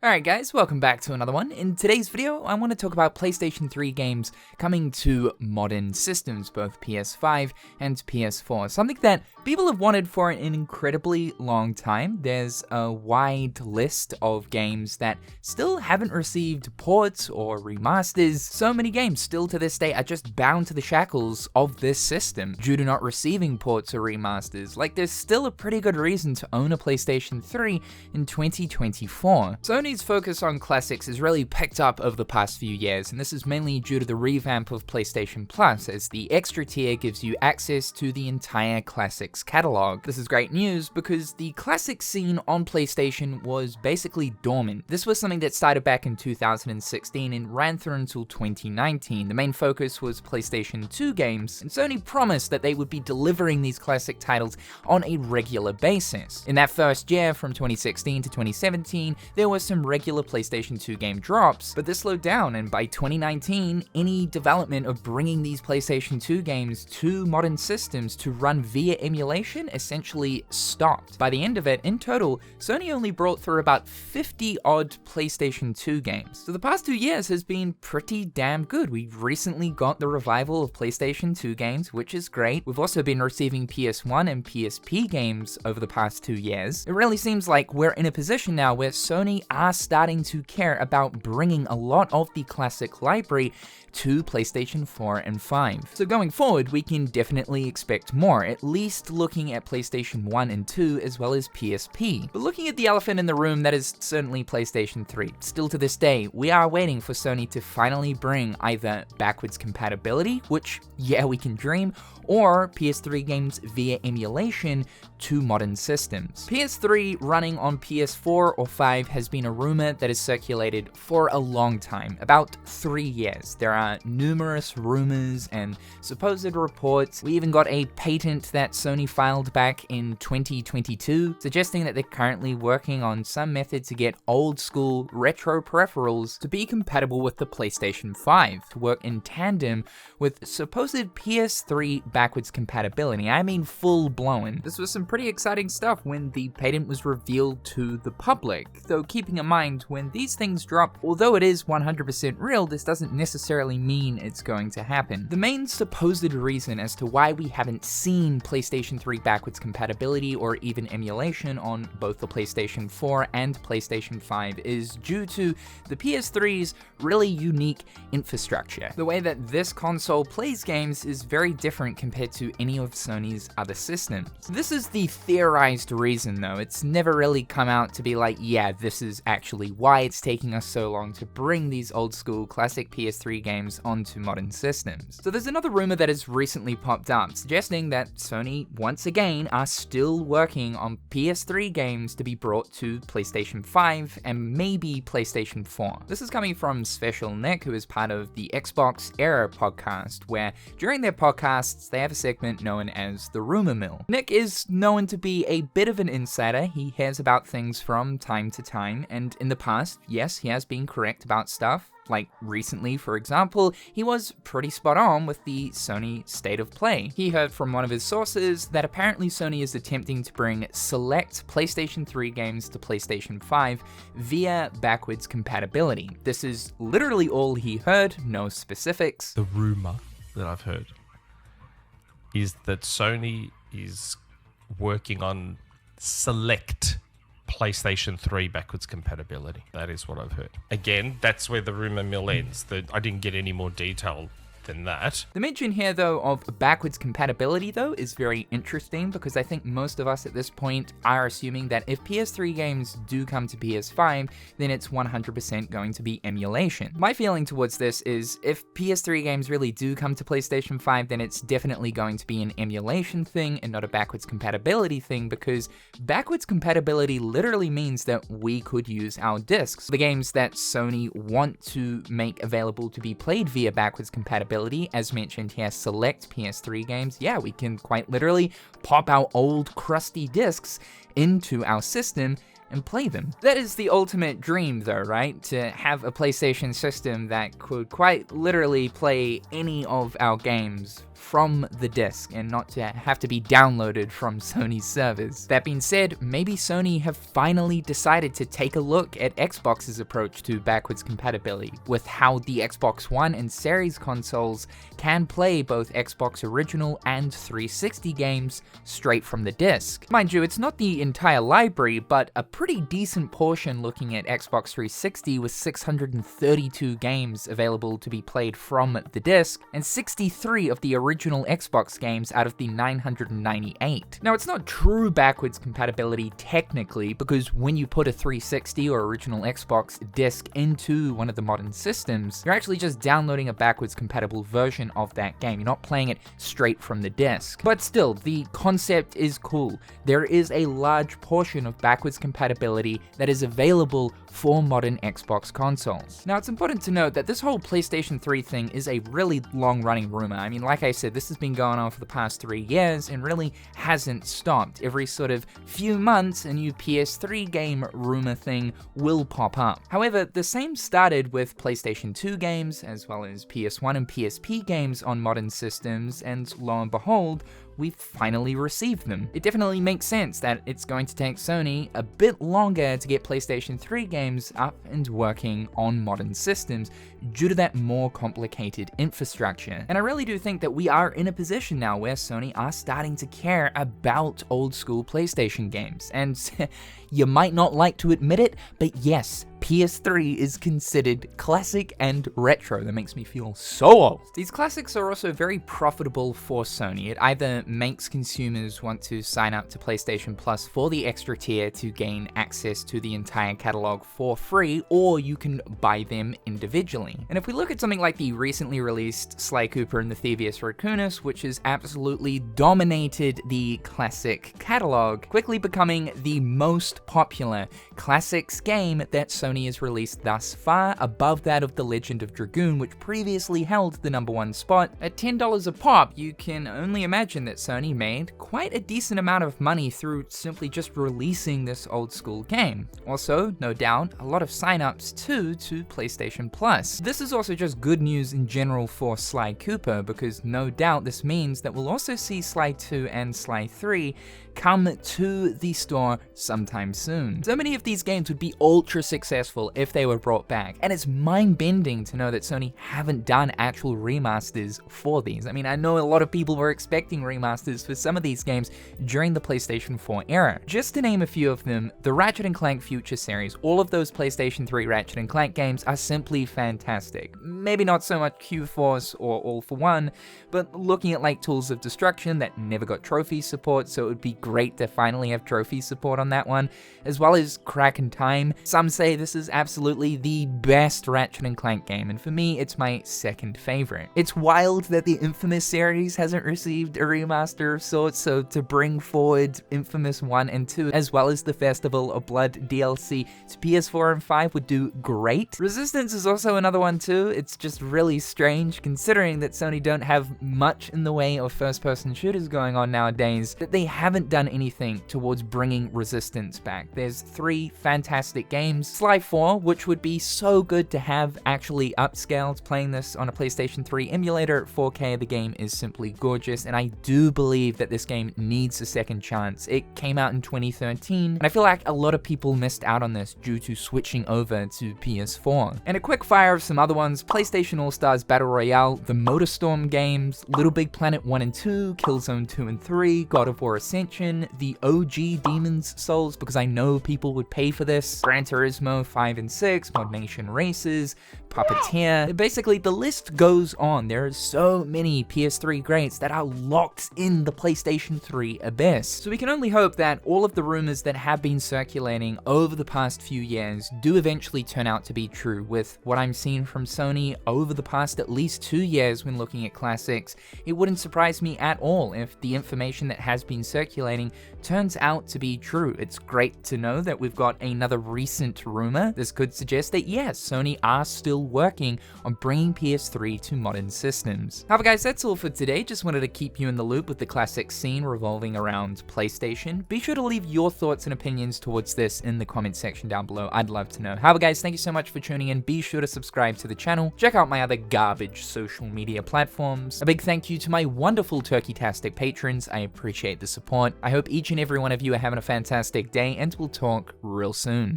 Alright guys, welcome back to another one. In today's video, I want to talk about PlayStation 3 games coming to modern systems, both PS5 and PS4. Something that people have wanted for an incredibly long time. There's a wide list of games that still haven't received ports or remasters. So many games still to this day are just bound to the shackles of this system due to not receiving ports or remasters. Like, there's still a pretty good reason to own a PlayStation 3 in 2024. Sony's focus on classics has really picked up over the past few years, and this is mainly due to the revamp of PlayStation Plus, as the extra tier gives you access to the entire classics catalog. This is great news because the classics scene on PlayStation was basically dormant. This was something that started back in 2016 and ran through until 2019. The main focus was PlayStation 2 games, and Sony promised that they would be delivering these classic titles on a regular basis. In that first year, from 2016 to 2017, there were some regular PlayStation 2 game drops, but this slowed down, and by 2019, any development of bringing these PlayStation 2 games to modern systems to run via emulation essentially stopped. By the end of it, in total, Sony only brought through about 50-odd PlayStation 2 games. So the past 2 years has been pretty damn good. We've recently got the revival of PlayStation 2 games, which is great. We've also been receiving PS1 and PSP games over the past 2 years. It really seems like we're in a position now where Sony are starting to care about bringing a lot of the classic library to PlayStation 4 and 5. So going forward, we can definitely expect more, at least looking at PlayStation 1 and 2 as well as PSP. But looking at the elephant in the room, that is certainly PlayStation 3. Still to this day, we are waiting for Sony to finally bring either backwards compatibility, which, yeah, we can dream, or PS3 games via emulation to modern systems. PS3 running on PS4 or 5 has been a rumor that has circulated for a long time, about 3 years. There are numerous rumors and supposed reports. We even got a patent that Sony filed back in 2022, suggesting that they're currently working on some method to get old school retro peripherals to be compatible with the PlayStation 5, to work in tandem with supposed PS3 backwards compatibility. I mean, full blown. This was some pretty exciting stuff when the patent was revealed to the public, though keeping in mind when these things drop, although it is 100% real, this doesn't necessarily mean it's going to happen. The main supposed reason as to why we haven't seen PlayStation 3 backwards compatibility or even emulation on both the PlayStation 4 and PlayStation 5 is due to the PS3's really unique infrastructure. The way that this console plays games is very different compared to any of Sony's other systems. This is the theorized reason though. It's never really come out to be like, yeah, this is actually why it's taking us so long to bring these old school classic PS3 games onto modern systems. So there's another rumor that has recently popped up, suggesting that Sony once again are still working on PS3 games to be brought to PlayStation 5 and maybe PlayStation 4. This is coming from Special Nick, who is part of the XboxEra podcast, where during their podcasts they have a segment known as the Rumor Mill. Nick is known to be a bit of an insider. He hears about things from time to time, and in the past, yes, he has been correct about stuff. Like recently, for example, he was pretty spot on with the Sony State of Play. He heard from one of his sources that apparently Sony is attempting to bring select PlayStation 3 games to PlayStation 5 via backwards compatibility. This is literally all he heard, no specifics. The rumor that I've heard is that Sony is working on select PlayStation 3 backwards compatibility. That is what I've heard. Again, that's where the rumor mill ends. I didn't get any more detail than that. The mention here, though, of backwards compatibility, though, is very interesting because I think most of us at this point are assuming that if PS3 games do come to PS5, then it's 100% going to be emulation. My feeling towards this is if PS3 games really do come to PlayStation 5, then it's definitely going to be an emulation thing and not a backwards compatibility thing, because backwards compatibility literally means that we could use our discs. The games that Sony want to make available to be played via backwards compatibility, as mentioned here, select PS3 games, yeah, we can quite literally pop our old crusty discs into our system and play them. That is the ultimate dream though, right? To have a PlayStation system that could quite literally play any of our games from the disc and not to have to be downloaded from Sony's servers. That being said, maybe Sony have finally decided to take a look at Xbox's approach to backwards compatibility, with how the Xbox One and Series consoles can play both Xbox original and 360 games straight from the disc. Mind you, it's not the entire library, but a pretty decent portion looking at Xbox 360 with 632 games available to be played from the disc, and 63 of the original Xbox games out of the 998. Now, it's not true backwards compatibility technically, because when you put a 360 or original Xbox disc into one of the modern systems, you're actually just downloading a backwards compatible version of that game. You're not playing it straight from the disc. But still, the concept is cool. There is a large portion of backwards compatibility that is available for modern Xbox consoles. Now, it's important to note that this whole PlayStation 3 thing is a really long-running rumor. I mean, like I said, this has been going on for the past 3 years and really hasn't stopped. Every sort of few months, a new PS3 game rumor thing will pop up. However, the same started with PlayStation 2 games, as well as PS1 and PSP games on modern systems, and lo and behold, we've finally received them. It definitely makes sense that it's going to take Sony a bit longer to get PlayStation 3 games up and working on modern systems due to that more complicated infrastructure. And I really do think that we are in a position now where Sony are starting to care about old school PlayStation games. And you might not like to admit it, but yes, PS3 is considered classic and retro. That makes me feel so old. These classics are also very profitable for Sony. It either makes consumers want to sign up to PlayStation Plus for the extra tier to gain access to the entire catalog for free, or you can buy them individually. And if we look at something like the recently released Sly Cooper and the Thievius Raccoonus, which has absolutely dominated the classic catalog, quickly becoming the most popular classics game that Sony has released thus far, above that of The Legend of Dragoon, which previously held the #1 spot. At $10 a pop, you can only imagine that Sony made quite a decent amount of money through simply just releasing this old school game. Also, no doubt, a lot of signups too to PlayStation Plus. This is also just good news in general for Sly Cooper, because no doubt this means that we'll also see Sly 2 and Sly 3 come to the store sometime soon. So many of these games would be ultra successful if they were brought back, and it's mind-bending to know that Sony haven't done actual remasters for these. I mean, I know a lot of people were expecting remasters for some of these games during the PlayStation 4 era. Just to name a few of them, the Ratchet & Clank Future series, all of those PlayStation 3 Ratchet & Clank games are simply fantastic. Maybe not so much Q-Force or All for One, but looking at like Tools of Destruction that never got trophy support, so it would be great to finally have trophy support on that one, as well as Crack in Time. Some say this is absolutely the best Ratchet & Clank game, and for me, it's my second favorite. It's wild that the Infamous series hasn't received a remaster of sorts, so to bring forward Infamous 1 and 2, as well as the Festival of Blood DLC to PS4 and 5 would do great. Resistance is also another one too. It's just really strange, considering that Sony don't have much in the way of first-person shooters going on nowadays, that they haven't done anything towards bringing Resistance back. There's 3 fantastic games. Sly 4, which would be so good to have actually upscaled. Playing this on a PlayStation 3 emulator at 4K, the game is simply gorgeous, and I do believe that this game needs a second chance. It came out in 2013, and I feel like a lot of people missed out on this due to switching over to PS4. And a quick fire of some other ones: PlayStation All-Stars Battle Royale, the MotorStorm games, Little Big Planet 1 and 2, Killzone 2 and 3, God of War Ascension, the OG Demon's Souls, because I know people would pay for this, Gran Turismo 5 and 6, Mod Nation Races, Puppeteer. Basically, the list goes on. There are so many PS3 greats that are locked in the PlayStation 3 abyss. So we can only hope that all of the rumors that have been circulating over the past few years do eventually turn out to be true. With what I'm seeing from Sony over the past at least 2 years when looking at classics, it wouldn't surprise me at all if the information that has been circulating turns out to be true. It's great to know that we've got another recent rumor However, this could suggest that yes, Sony are still working on bringing PS3 to modern systems. However guys, that's all for today. Just wanted to keep you in the loop with the classic scene revolving around PlayStation. Be sure to leave your thoughts and opinions towards this in the comment section down below. I'd love to know. However guys, thank you so much for tuning in. Be sure to subscribe to the channel. Check out my other garbage social media platforms. A big thank you to my wonderful Turkey-tastic patrons. I appreciate the support. I hope each and every one of you are having a fantastic day, and we'll talk real soon.